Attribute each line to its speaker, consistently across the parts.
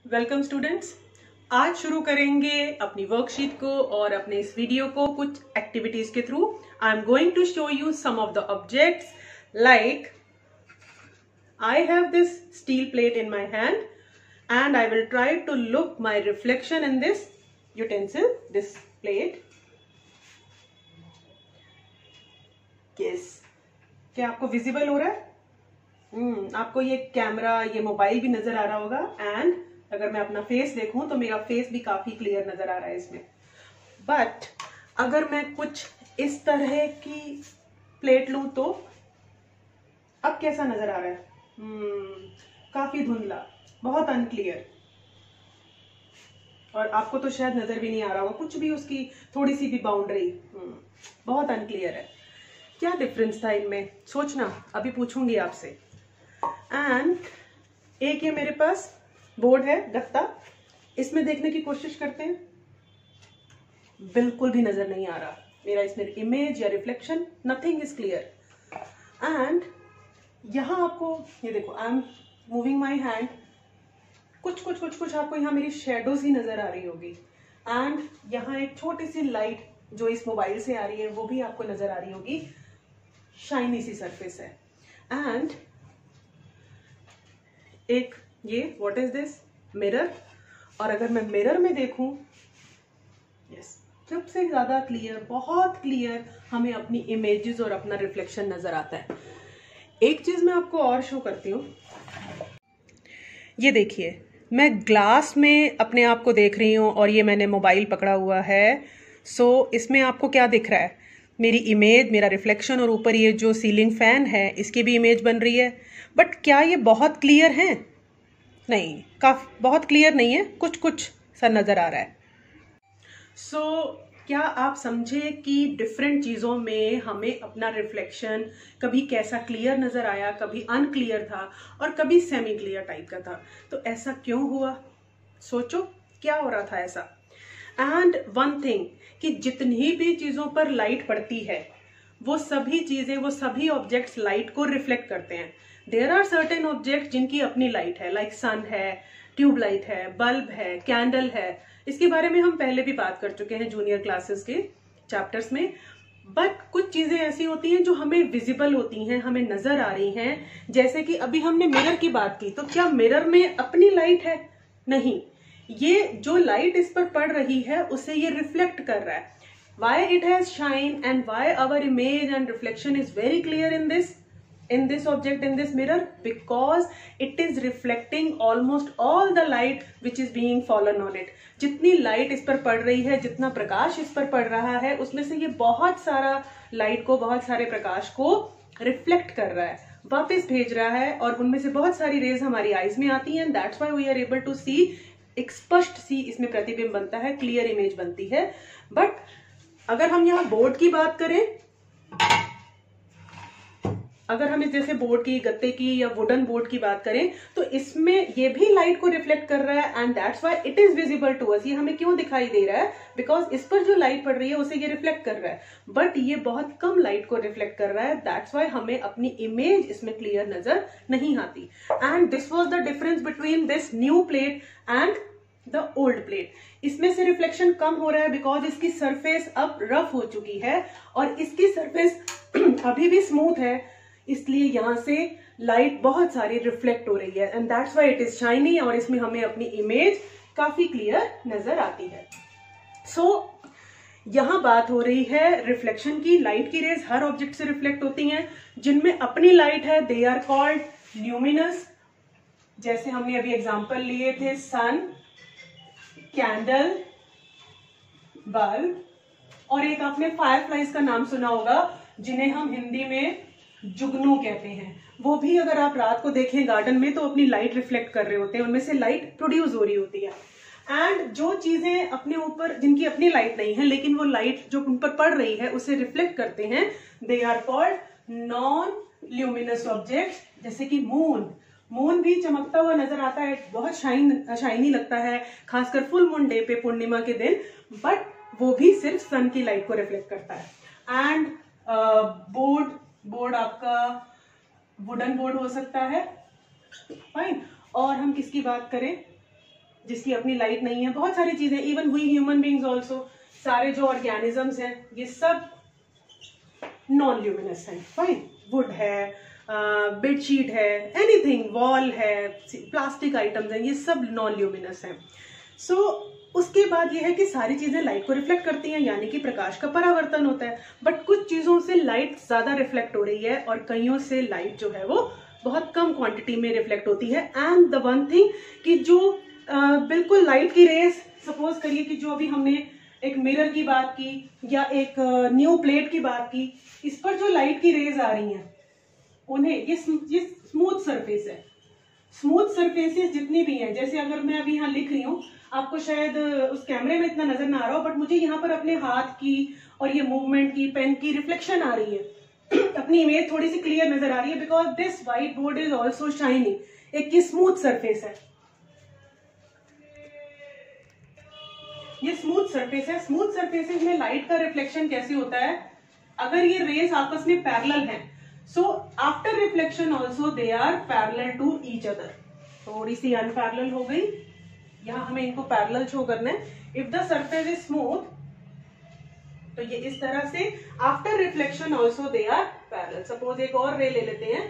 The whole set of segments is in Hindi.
Speaker 1: Welcome students. आज शुरू करेंगे अपनी वर्कशीट को और अपने इस वीडियो को कुछ एक्टिविटीज के through. I am going to show you some of the objects like I have this steel plate in my hand and I will try to look my reflection in this utensil, this plate. Yes. क्या आपको विजिबल हो रहा है? आपको ये कैमरा, ये मोबाइल भी नजर आ रहा होगा एंड अगर मैं अपना फेस देखूं तो मेरा फेस भी काफी क्लियर नजर आ रहा है इसमें। बट अगर मैं कुछ इस तरह की प्लेट लूं तो अब कैसा नजर आ रहा है? काफी धुंधला, बहुत अनक्लियर, और आपको तो शायद नजर भी नहीं आ रहा होगा कुछ भी, उसकी थोड़ी सी भी बाउंड्री बहुत अनक्लियर है। क्या डिफरेंस था इनमें? सोचना, अभी पूछूंगी आपसे। एंड एक ये मेरे पास बोर्ड है, गत्ता, इसमें देखने की कोशिश करते हैं। बिल्कुल भी नजर नहीं आ रहा मेरा इसमें इमेज या reflection, nothing is clear. And यहां आपको ये देखो, I am moving my hand, कुछ आपको यहाँ मेरी शेडोज ही नजर आ रही होगी। एंड यहाँ एक छोटी सी लाइट जो इस मोबाइल से आ रही है वो भी आपको नजर आ रही होगी, शाइनी सी सरफेस है। एंड एक ये व्हाट इज दिस? मिरर। और अगर मैं मिरर में देखूं, यस, सबसे ज्यादा क्लियर, बहुत क्लियर हमें अपनी इमेजेस और अपना रिफ्लेक्शन नजर आता है। एक चीज मैं आपको और शो करती हूँ, ये देखिए, मैं ग्लास में अपने आप को देख रही हूँ और ये मैंने मोबाइल पकड़ा हुआ है। सो इसमें आपको क्या दिख रहा है? मेरी इमेज, मेरा रिफ्लेक्शन, और ऊपर ये जो सीलिंग फैन है इसकी भी इमेज बन रही है। बट क्या ये बहुत क्लियर है? नहीं, बहुत क्लियर नहीं है, कुछ सा नजर आ रहा है। सो क्या आप समझे कि डिफरेंट चीजों में हमें अपना रिफ्लेक्शन कभी कैसा क्लियर नजर आया, कभी अनक्लियर था और कभी सेमी क्लियर टाइप का था। तो ऐसा क्यों हुआ? सोचो क्या हो रहा था ऐसा। एंड वन थिंग, कि जितनी भी चीजों पर लाइट पड़ती है वो सभी चीजें, वो सभी ऑब्जेक्ट्स लाइट को रिफ्लेक्ट करते हैं। देयर आर सर्टेन ऑब्जेक्ट जिनकी अपनी लाइट है, लाइक सन है, ट्यूबलाइट है, बल्ब है, कैंडल है। इसके बारे में हम पहले भी बात कर चुके हैं जूनियर क्लासेस के चैप्टर्स में। बट कुछ चीजें ऐसी होती हैं जो हमें विजिबल होती हैं, हमें नजर आ रही हैं। जैसे कि अभी हमने मिरर की बात की, तो क्या मिरर में अपनी लाइट है? नहीं, ये जो लाइट इस पर पड़ रही है उसे ये रिफ्लेक्ट कर रहा है। Why it has shine and why our image and reflection is very clear in this object, in this mirror? Because it is reflecting almost all the light which is being fallen on it. जितनी लाइट इस पर पड़ रही है, जितना प्रकाश इस पर पड़ रहा है, उसमें से ये बहुत सारा लाइट को, बहुत सारे प्रकाश को रिफ्लेक्ट कर रहा है, वापस भेज रहा है, और उनमें से बहुत सारी रेज हमारी आईज में आती हैं। That's why we are able to see, एक स्पष्ट सी इसमें प्रतिबिंब बनता है, क्लियर इमेज बनती है। बट अगर हम यहाँ बोर्ड की बात करें, अगर हम जैसे बोर्ड की, गत्ते की या वुडन बोर्ड की बात करें, तो इसमें ये भी लाइट को रिफ्लेक्ट कर रहा है। And that's why it is visible to us. ये हमें क्यों दिखाई दे रहा है? बिकॉज इस पर जो लाइट पड़ रही है उसे ये रिफ्लेक्ट कर रहा है, बट ये बहुत कम लाइट को रिफ्लेक्ट कर रहा है। दैट्स व्हाई हमें अपनी इमेज इसमें क्लियर नजर नहीं आती। And this was the difference between this new plate and the old plate. इसमें से रिफ्लेक्शन कम हो रहा है बिकॉज इसकी सरफेस अब रफ हो चुकी है और इसकी सरफेस अभी भी स्मूथ है, इसलिए यहां से लाइट बहुत सारी रिफ्लेक्ट हो रही है। And that's why it is shiny, और इसमें हमें अपनी इमेज काफी क्लियर नजर आती है। सो यहां बात हो रही है रिफ्लेक्शन की। लाइट की रेज हर ऑब्जेक्ट से रिफ्लेक्ट होती हैं, जिनमें अपनी लाइट है, दे आर कॉल्ड ल्यूमिनस। जैसे हमने अभी एग्जाम्पल लिए थे, सन, कैंडल, बल्ब, और एक आपने फायरफ्लाइज का नाम सुना होगा जिन्हें हम हिंदी में जुगनू कहते हैं। वो भी अगर आप रात को देखें गार्डन में तो अपनी लाइट रिफ्लेक्ट कर रहे होते हैं, उनमें से लाइट प्रोड्यूस हो रही होती है। एंड जो चीजें अपने ऊपर, जिनकी अपनी लाइट नहीं है लेकिन वो लाइट जो उन पर पड़ रही है उसे रिफ्लेक्ट करते हैं, they are called non luminous objects. जैसे कि मून भी चमकता हुआ नजर आता है, बहुत शाइनी लगता है, खासकर फुल मून डे पे, पूर्णिमा के दिन, बट वो भी सिर्फ सन की लाइट को रिफ्लेक्ट करता है। एंड बोर्ड आपका वुडन बोर्ड हो सकता है, फाइन। और हम किसकी बात करें? जिसकी अपनी लाइट नहीं है, बहुत सारी चीजें, even we human beings also, सारे जो ऑर्गेनिजम्स हैं ये सब नॉन ल्यूमिनस है। फाइन, वुड है, बेडशीट है, एनीथिंग, वॉल है, प्लास्टिक आइटम्स हैं, ये सब नॉन ल्यूमिनस हैं। सो उसके बाद ये है कि सारी चीजें लाइट को रिफ्लेक्ट करती हैं, यानी कि प्रकाश का परावर्तन होता है। बट कुछ चीजों से लाइट ज्यादा रिफ्लेक्ट हो रही है और कईयों से लाइट जो है वो बहुत कम क्वांटिटी में रिफ्लेक्ट होती है। एंड द वन थिंग कि जो बिल्कुल लाइट की रेज, सपोज करिए कि जो अभी हमने एक मिरर की बात की या एक न्यू प्लेट की बात की, इस पर जो लाइट की रेज आ रही हैं उन्हें, ये स्मूथ सरफेस है, स्मूथ सरफेसेस जितनी भी हैं, जैसे अगर मैं अभी यहाँ लिख रही हूँ, आपको शायद उस कैमरे में इतना नजर ना आ रहा हो, बट मुझे यहाँ पर अपने हाथ की और ये मूवमेंट की, पेन की रिफ्लेक्शन आ रही है अपनी इमेज थोड़ी सी क्लियर नजर आ रही है, because this white board is also shining, एक स्मूथ सरफेस है, ये स्मूथ सरफेस है। स्मूथ सरफेसेस में लाइट का रिफ्लेक्शन कैसे होता है, अगर ये रेस आपस में पैरेलल हैं, so after reflection also they are parallel to each other. थोड़ी सी अनपैरेलल हो गई, यहां हमें इनको पैरेलल शो करना है। If the surface is smooth, तो ये इस तरह से after reflection also they are parallel. Suppose एक और रे ले लेते हैं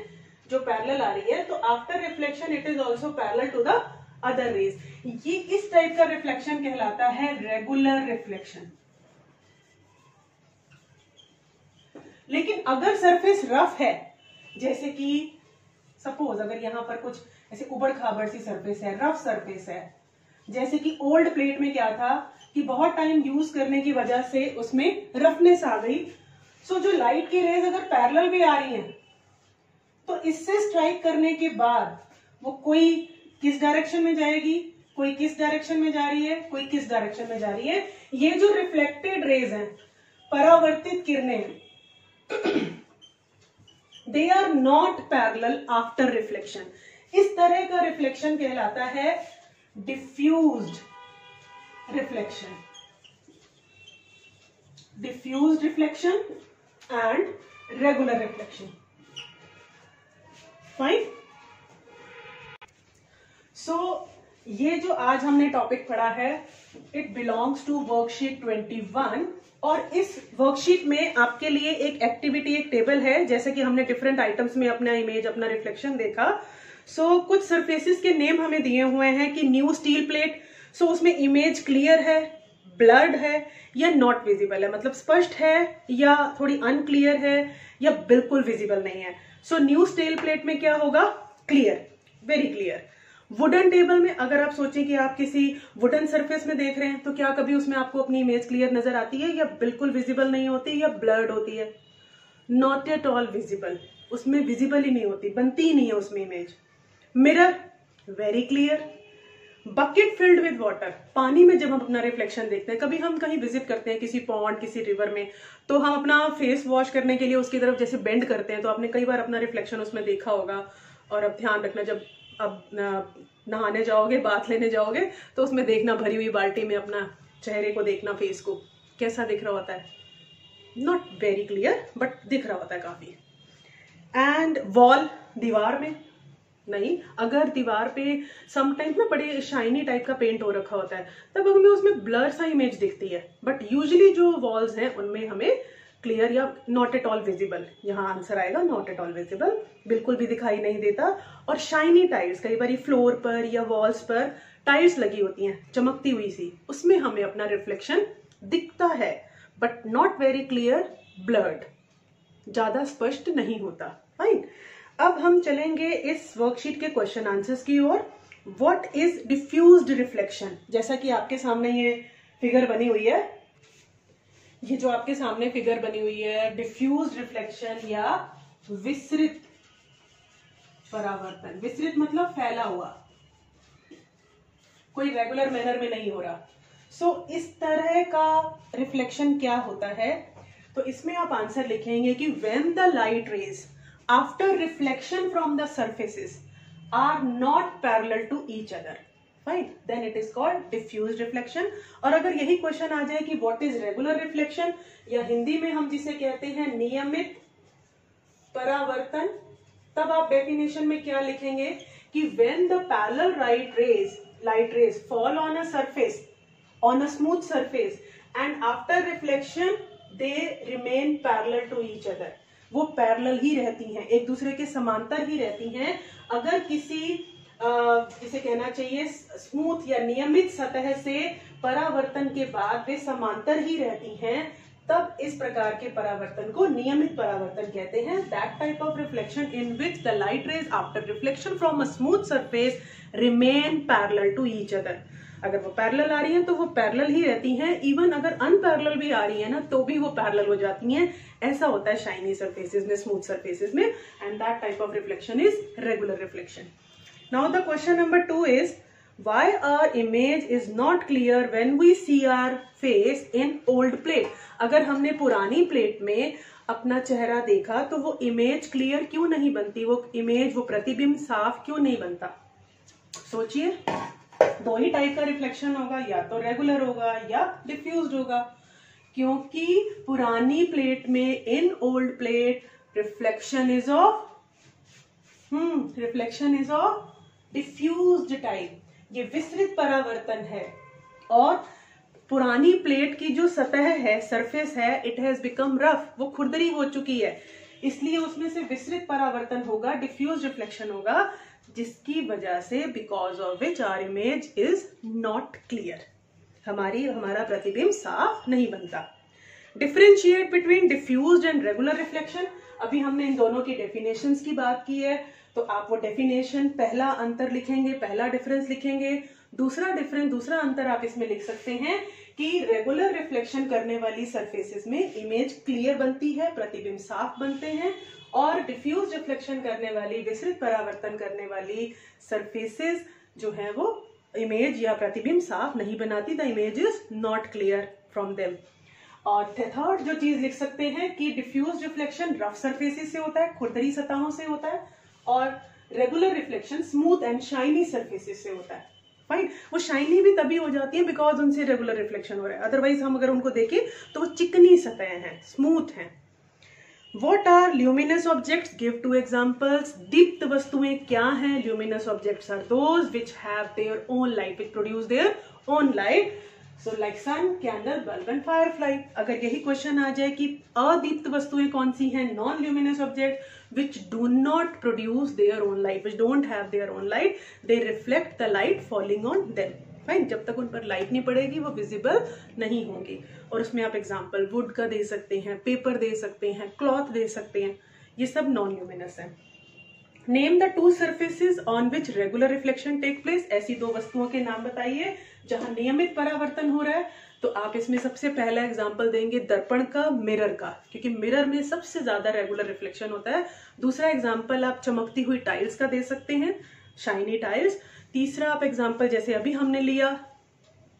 Speaker 1: जो पैरेलल आ रही है, तो after reflection it is also parallel to the other rays. ये इस टाइप का रिफ्लेक्शन कहलाता है रेगुलर रिफ्लेक्शन। लेकिन अगर सरफेस रफ है, जैसे कि सपोज अगर यहां पर कुछ ऐसे उबड़ खाबड़ सी सरफेस है, रफ सरफेस है, जैसे कि ओल्ड प्लेट में क्या था कि बहुत टाइम यूज करने की वजह से उसमें रफनेस आ गई, सो जो लाइट की रेज अगर पैरेलल भी आ रही हैं, तो इससे स्ट्राइक करने के बाद वो कोई किस डायरेक्शन में जाएगी, कोई किस डायरेक्शन में जा रही है, कोई किस डायरेक्शन में जा रही है। ये जो रिफ्लेक्टेड रेज हैं, परावर्तित किरणें, they are not parallel after reflection. इस तरह का रिफ्लेक्शन कहलाता है diffused reflection, diffused reflection and regular reflection. Fine. So ये जो आज हमने टॉपिक पढ़ा है, इट बिलोंग्स टू वर्कशीट 21, और इस वर्कशीट में आपके लिए एक एक्टिविटी, एक टेबल है, जैसे कि हमने डिफरेंट आइटम्स में अपना इमेज, अपना रिफ्लेक्शन देखा। सो कुछ सरफेसेस के नेम हमें दिए हुए हैं कि न्यू स्टील प्लेट, सो उसमें इमेज क्लियर है, ब्लर्ड है या नॉट विजिबल है, मतलब स्पष्ट है या थोड़ी अनक्लियर है या बिल्कुल विजिबल नहीं है। सो न्यू स्टील प्लेट में क्या होगा, clear, very clear. Wooden table में अगर आप सोचें कि आप किसी वुडन सरफेस में देख रहे हैं, तो क्या कभी उसमें आपको अपनी इमेज क्लियर नजर आती है या बिल्कुल विजिबल नहीं होती या ब्लर्ड होती है? नॉट एट ऑल विजिबल, उसमें विजिबल ही नहीं होती, बनती ही नहीं है उसमें image. Mirror, very clear. Bucket filled with water, पानी में जब हम अपना रिफ्लेक्शन देखते हैं, कभी हम कहीं विजिट करते हैं किसी पॉन्ड, किसी रिवर में, तो हम अपना फेस वॉश करने के लिए उसकी तरफ जैसे बेंड करते हैं, तो आपने कई बार अपना रिफ्लेक्शन उसमें देखा होगा। और अब ध्यान रखना, जब अब नहाने जाओगे, बाथ लेने जाओगे, तो उसमें देखना भरी हुई बाल्टी में अपना चेहरे को देखना, फेस को कैसा दिख रहा होता है, नॉट वेरी क्लियर बट दिख रहा होता है काफी। एंड वॉल, दीवार में नहीं, अगर दीवार पे समटाइम्स ना बड़े शाइनी टाइप का पेंट हो रखा होता है, तब हमें उसमें ब्लर सा इमेज दिखती है, बट यूजुअली जो वॉल्स हैं उनमें हमें क्लियर या नॉट एट ऑल विजिबल, यहाँ आंसर आएगा नॉट एट ऑल विजिबल, बिल्कुल भी दिखाई नहीं देता। और शाइनी टाइल्स, कई बार फ्लोर पर या वॉल्स पर टाइल्स लगी होती हैं चमकती हुई सी, उसमें हमें अपना रिफ्लेक्शन दिखता है, but not very clear, blurred, ज्यादा स्पष्ट नहीं होता। फाइन। अब हम चलेंगे इस वर्कशीट के क्वेश्चन आंसर्स की ओर। What is diffused reflection? जैसा कि आपके सामने ये फिगर बनी हुई है, ये जो आपके सामने फिगर बनी हुई है, डिफ्यूज्ड रिफ्लेक्शन या विसरित परावर्तन। विसरित मतलब फैला हुआ, कोई रेगुलर मैनर में नहीं हो रहा। सो इस तरह का रिफ्लेक्शन क्या होता है? तो इसमें आप आंसर लिखेंगे कि when the light rays after reflection from the surfaces are not parallel to each other, fine, then it is called diffused reflection. और अगर यही क्वेश्चन आ जाए कि व्हाट इज रेगुलर रिफ्लेक्शन, या हिंदी में हम जिसे कहते हैं नियमित परावर्तन, तब आप डेफिनेशन में क्या लिखेंगे कि when the parallel light rays light rays fall on a surface, on a smooth surface, and after reflection they remain parallel to each other. वो पैरेलल ही रहती हैं, एक दूसरे के समांतर ही रहती हैं. अगर किसी जिसे कहना चाहिए स्मूथ या नियमित सतह से परावर्तन के बाद वे समांतर ही रहती हैं, तब इस प्रकार के परावर्तन को नियमित परावर्तन कहते हैं. That type of reflection in which the light rays after reflection from a smooth surface remain parallel to each other. अगर वो पैरेलल आ रही हैं तो वो पैरेलल ही रहती हैं. इवन अगर अनपैरेलल भी आ रही है ना तो भी वो पैरेलल हो जाती हैं. ऐसा होता है शाइनी सरफेसेस में, स्मूथ सरफेसेस में. And that type of reflection is regular reflection. Now the question number 2 is why our image is not clear when we see our face in old plate. अगर हमने पुरानी प्लेट में अपना चेहरा देखा तो वो इमेज क्लियर क्यों नहीं बनती, वो इमेज, वो प्रतिबिंब साफ क्यों नहीं बनता? सोचिए, दो ही टाइप का रिफ्लेक्शन होगा, या तो रेगुलर होगा या डिफ्यूज्ड होगा. क्योंकि पुरानी प्लेट में, in old plate, reflection is of diffused type. ये विस्तृत परावर्तन है. और पुरानी प्लेट की जो सतह है, सरफेस है, इट हैज बिकम रफ, वो खुरदरी हो चुकी है, इसलिए उसमें से विस्तृत परावर्तन होगा, डिफ्यूज रिफ्लेक्शन होगा, जिसकी वजह से because of which our image is not clear, हमारा प्रतिबिंब साफ नहीं बनता. Differentiate between diffused and regular reflection. अभी हमने इन दोनों की डेफिनेशंस की बात की है, तो आप वो डेफिनेशन, पहला अंतर लिखेंगे, पहला डिफरेंस लिखेंगे. दूसरा अंतर आप इसमें लिख सकते हैं कि रेगुलर रिफ्लेक्शन करने वाली सरफेसेस में इमेज क्लियर बनती है, प्रतिबिंब साफ बनते हैं, और डिफ्यूज रिफ्लेक्शन करने वाली, विस्तृत परावर्तन करने वाली सरफेसेस जो है वो इमेज या प्रतिबिंब साफ नहीं बनाती. The image is not clear from them. और थर्ड जो चीज लिख सकते हैं कि डिफ्यूज रिफ्लेक्शन रफ सरफेसेस से होता है, खुरदरी सतहों से होता है, और regular reflection smooth and shiny surfaces से होता है. फाइन. वो शाइनी भी तभी हो जाती है बिकॉज उनसे रेगुलर रिफ्लेक्शन हो रहा है. अदरवाइज हम अगर उनको देखें तो वो चिकनी सतह हैं, स्मूथ हैं. What are luminous objects? Give 2 examples. दीप्त वस्तुएं क्या हैं? Luminous objects are those which have their own light, which produce their own light. So like sun, candle, bulb and firefly. अगर यही क्वेश्चन आ जाए कि अदीप्त वस्तुएं कौन सी हैं, non luminous object, which do not produce their own light, which don't have their own light, they reflect the light falling on them. Fine. जब तक उन पर लाइट नहीं पड़ेगी वो विजिबल नहीं होंगी. और उसमें आप एग्जांपल वुड का दे सकते हैं, पेपर दे सकते हैं, क्लॉथ दे सकते हैं. ये सब नॉन ल्यूमिनस है. Name the 2 surfaces on which regular reflection take place. ऐसी 2 वस्तुओं के नाम बताइए जहां नियमित परावर्तन हो रहा है. तो आप इसमें सबसे पहला एग्जाम्पल देंगे दर्पण का, मिरर का, क्योंकि मिरर में सबसे ज्यादा रेगुलर रिफ्लेक्शन होता है. दूसरा एग्जाम्पल आप चमकती हुई टाइल्स का दे सकते हैं, शाइनी टाइल्स. तीसरा आप एग्जाम्पल जैसे अभी हमने लिया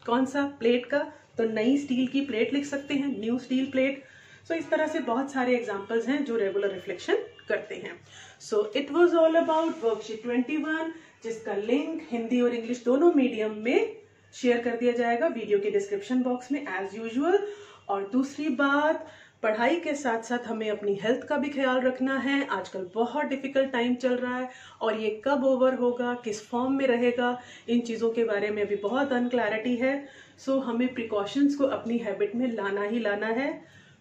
Speaker 1: कौन सा, प्लेट का, तो नई स्टील की प्लेट लिख सकते हैं, न्यू स्टील प्लेट. सो इस तरह से बहुत सारे एग्जाम्पल्स हैं जो रेगुलर रिफ्लेक्शन करते हैं. So it was all about worksheet 21, जिसका लिंक हिंदी और इंग्लिश दोनों मीडियम में शेयर कर दिया जाएगा वीडियो के डिस्क्रिप्शन बॉक्स में एज यूजुअल. और दूसरी बात, पढ़ाई के साथ साथ हमें अपनी हेल्थ का भी ख्याल रखना है. आजकल बहुत डिफिकल्ट टाइम चल रहा है और ये कब ओवर होगा, किस फॉर्म में रहेगा, इन चीज़ों के बारे में अभी बहुत अनक्लैरिटी है. सो हमें प्रिकॉशंस को अपनी हैबिट में लाना ही लाना है.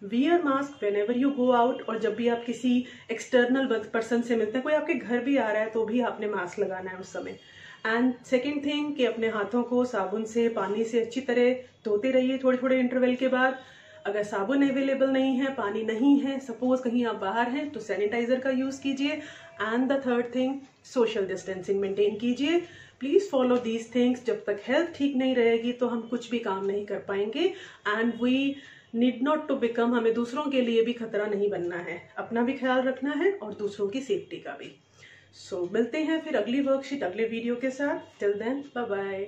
Speaker 1: Wear mask when ever you go out. और जब भी आप किसी एक्सटर्नल पर्सन से मिलते हैं, कोई आपके घर भी आ रहा है तो भी आपने मास्क लगाना है उस समय. एंड सेकेंड थिंग कि अपने हाथों को साबुन से, पानी से अच्छी तरह धोते रहिए थोड़े थोड़े इंटरवल के बाद. अगर साबुन अवेलेबल नहीं है, पानी नहीं है, सपोज कहीं आप बाहर हैं, तो सैनिटाइजर का यूज कीजिए. And the third thing, social distancing maintain कीजिए. Please follow these things. जब तक हेल्थ ठीक नहीं रहेगी तो हम कुछ भी काम नहीं कर पाएंगे. And we need not to become, हमें दूसरों के लिए भी खतरा नहीं बनना है, अपना भी ख्याल रखना है और दूसरों की सेफ्टी का भी. सो मिलते हैं फिर अगली वर्कशीट, अगले वीडियो के साथ. Till then, bye bye.